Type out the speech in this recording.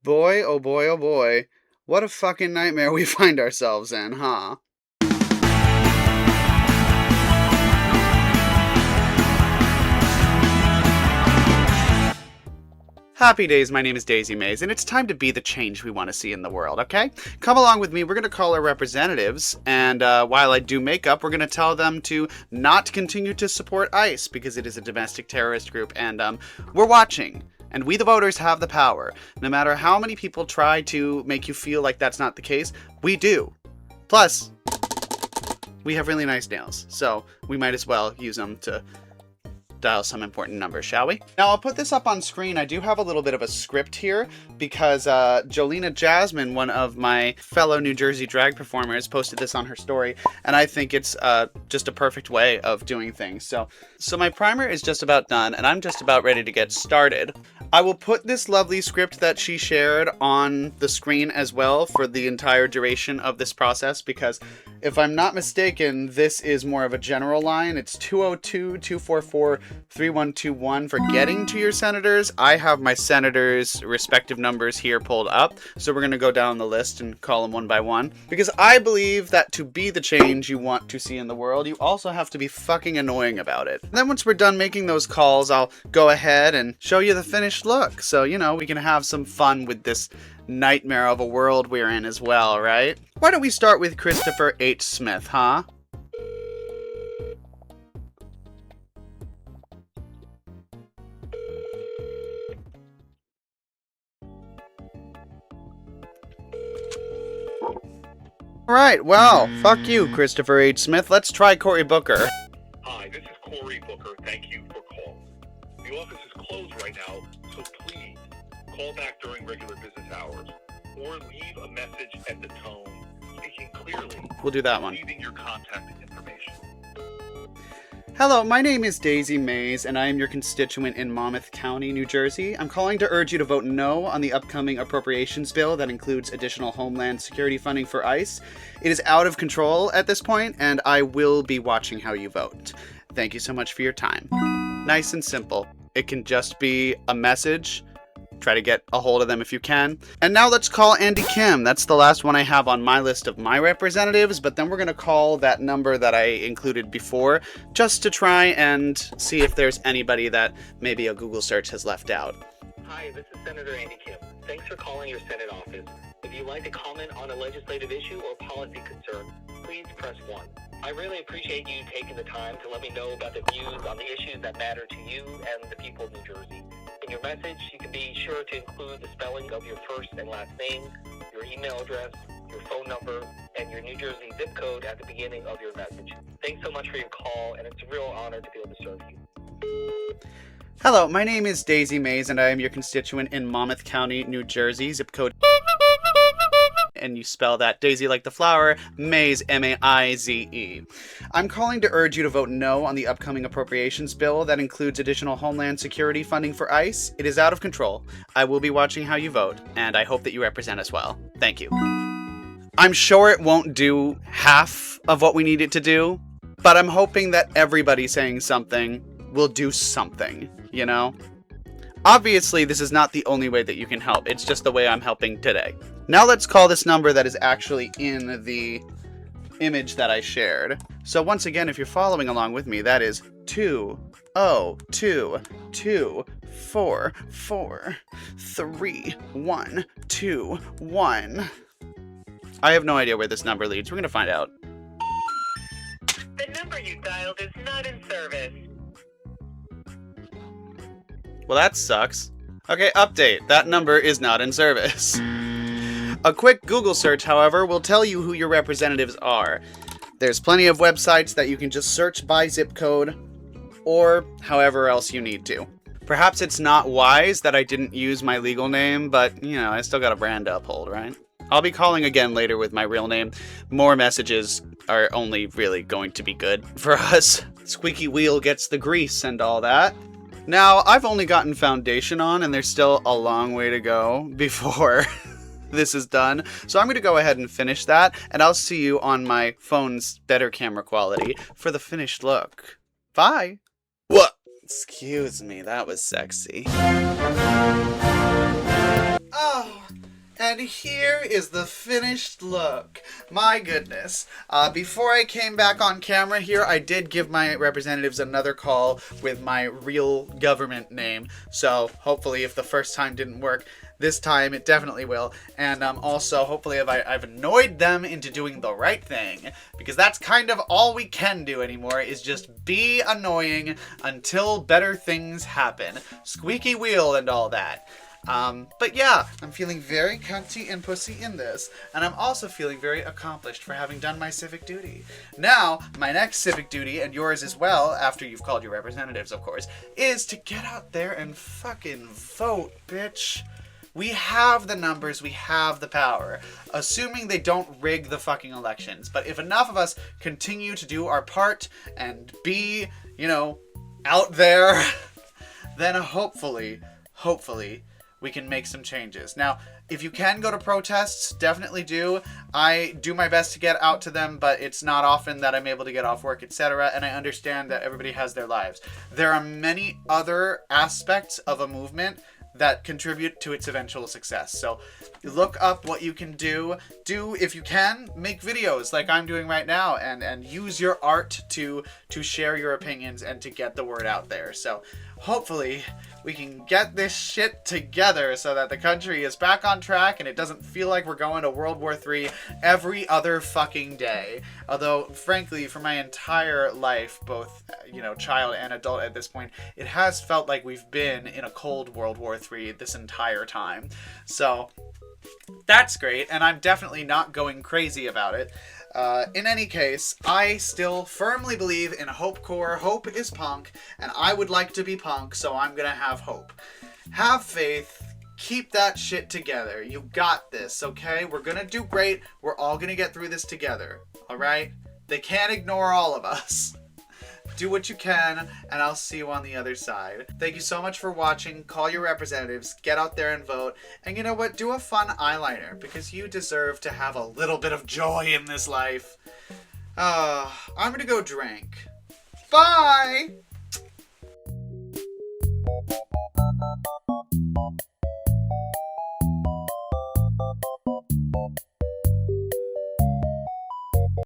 Boy, oh boy, oh boy. What a fucking nightmare we find ourselves in, huh? Happy days, my name is Daisy Mays, and it's time to be the change we want to see in the world, okay? Come along with me, we're going to call our representatives, and while I do makeup, we're going to tell them to not continue to support ICE, because it is a domestic terrorist group, and we're watching. And we the voters have the power. No matter how many people try to make you feel like that's not the case, we do. Plus, we have really nice nails, so we might as well use them to dial some important numbers, shall we? Now, I'll put this up on screen. I do have a little bit of a script here because Jolena Jasmine, one of my fellow New Jersey drag performers, posted this on her story, and I think it's just a perfect way of doing things. So my primer is just about done, and I'm just about ready to get started. I will put this lovely script that she shared on the screen as well for the entire duration of this process, because if I'm not mistaken, this is more of a general line. It's 202-244-3121 for getting to your senators. I have my senators' respective numbers here pulled up, so we're going to go down the list and call them one by one, because I believe that to be the change you want to see in the world, you also have to be fucking annoying about it. And then once we're done making those calls, I'll go ahead and show you the finished look, so, you know, we can have some fun with this nightmare of a world we're in as well, right? Why don't we start with Christopher H. Smith, huh? Alright, well, fuck you, Christopher H. Smith. Let's try Cory Booker. Hi, this is Cory Booker. Thank you for calling. The office is closed right now, so please call back during regular business hours or leave a message at the tone, speaking clearly. We'll do that one. Leaving your contact information. Hello, my name is Daisy Mays, and I am your constituent in Monmouth County, New Jersey. I'm calling to urge you to vote no on the upcoming appropriations bill that includes additional Homeland Security funding for ICE. It is out of control at this point, and I will be watching how you vote. Thank you so much for your time. Nice and simple. It can just be a message. Try to get a hold of them if you can. And now let's call Andy Kim. That's the last one I have on my list of my representatives, but then we're going to call that number that I included before just to try and see if there's anybody that maybe a Google search has left out. Hi, this is Senator Andy Kim. Thanks for calling your Senate office. If you'd like to comment on a legislative issue or policy concern, please press 1. I really appreciate you taking the time to let me know about the views on the issues that matter to you and the people of New Jersey. In your message, you can be sure to include the spelling of your first and last name, your email address, your phone number, and your New Jersey zip code at the beginning of your message. Thanks so much for your call, and it's a real honor to be able to serve you. Hello, my name is Daisy Mays, and I am your constituent in Monmouth County, New Jersey, zip code, and you spell that Daisy like the flower, Maze, M-A-I-Z-E. I'm calling to urge you to vote no on the upcoming appropriations bill that includes additional Homeland Security funding for ICE. It is out of control. I will be watching how you vote, and I hope that you represent us well. Thank you. I'm sure it won't do half of what we need it to do, but I'm hoping that everybody saying something will do something, you know? Obviously, this is not the only way that you can help. It's just the way I'm helping today. Now let's call this number that is actually in the image that I shared. So once again, if you're following along with me, that is 202-244-3121. I have no idea where this number leads. We're going to find out. The number you dialed is not in service. Well, that sucks. Okay, update. That number is not in service. A quick Google search, however, will tell you who your representatives are. There's plenty of websites that you can just search by zip code, or however else you need to. Perhaps it's not wise that I didn't use my legal name, but, you know, I still got a brand to uphold, right? I'll be calling again later with my real name. More messages are only really going to be good for us. Squeaky wheel gets the grease and all that. Now, I've only gotten foundation on, and there's still a long way to go before this is done. So I'm going to go ahead and finish that, and I'll see you on my phone's better camera quality for the finished look. Bye. What? Excuse me, that was sexy. Oh! Oh, and here is the finished look. My goodness. Before I came back on camera here, I did give my representatives another call with my real government name. So hopefully if the first time didn't work, this time it definitely will. And also, hopefully I've annoyed them into doing the right thing. Because that's kind of all we can do anymore, is just be annoying until better things happen. Squeaky wheel and all that. But yeah, I'm feeling very cunty and pussy in this, and I'm also feeling very accomplished for having done my civic duty. Now, my next civic duty, and yours as well, after you've called your representatives, of course, is to get out there and fucking vote, bitch. We have the numbers, we have the power, assuming they don't rig the fucking elections. But if enough of us continue to do our part and be, out there, then hopefully, we can make some changes. Now, if you can go to protests, definitely do. I do my best to get out to them, but it's not often that I'm able to get off work, etc. And I understand that everybody has their lives. There are many other aspects of a movement that contribute to its eventual success. So look up what you can do. Do, if you can, make videos like I'm doing right now, and use your art to share your opinions and to get the word out there. So hopefully we can get this shit together so that the country is back on track and it doesn't feel like we're going to World War III every other fucking day. Although, frankly, for my entire life, both, child and adult at this point, it has felt like we've been in a cold World War III this entire time. So that's great, and I'm definitely not going crazy about it. In any case, I still firmly believe in Hope Core. Hope is punk, and I would like to be punk, so I'm gonna have hope. Have faith. Keep that shit together. You got this, okay? We're gonna do great. We're all gonna get through this together, alright? They can't ignore all of us. Do what you can, and I'll see you on the other side. Thank you so much for watching. Call your representatives, get out there and vote. And you know what? Do a fun eyeliner, because you deserve to have a little bit of joy in this life. I'm gonna go drink. Bye!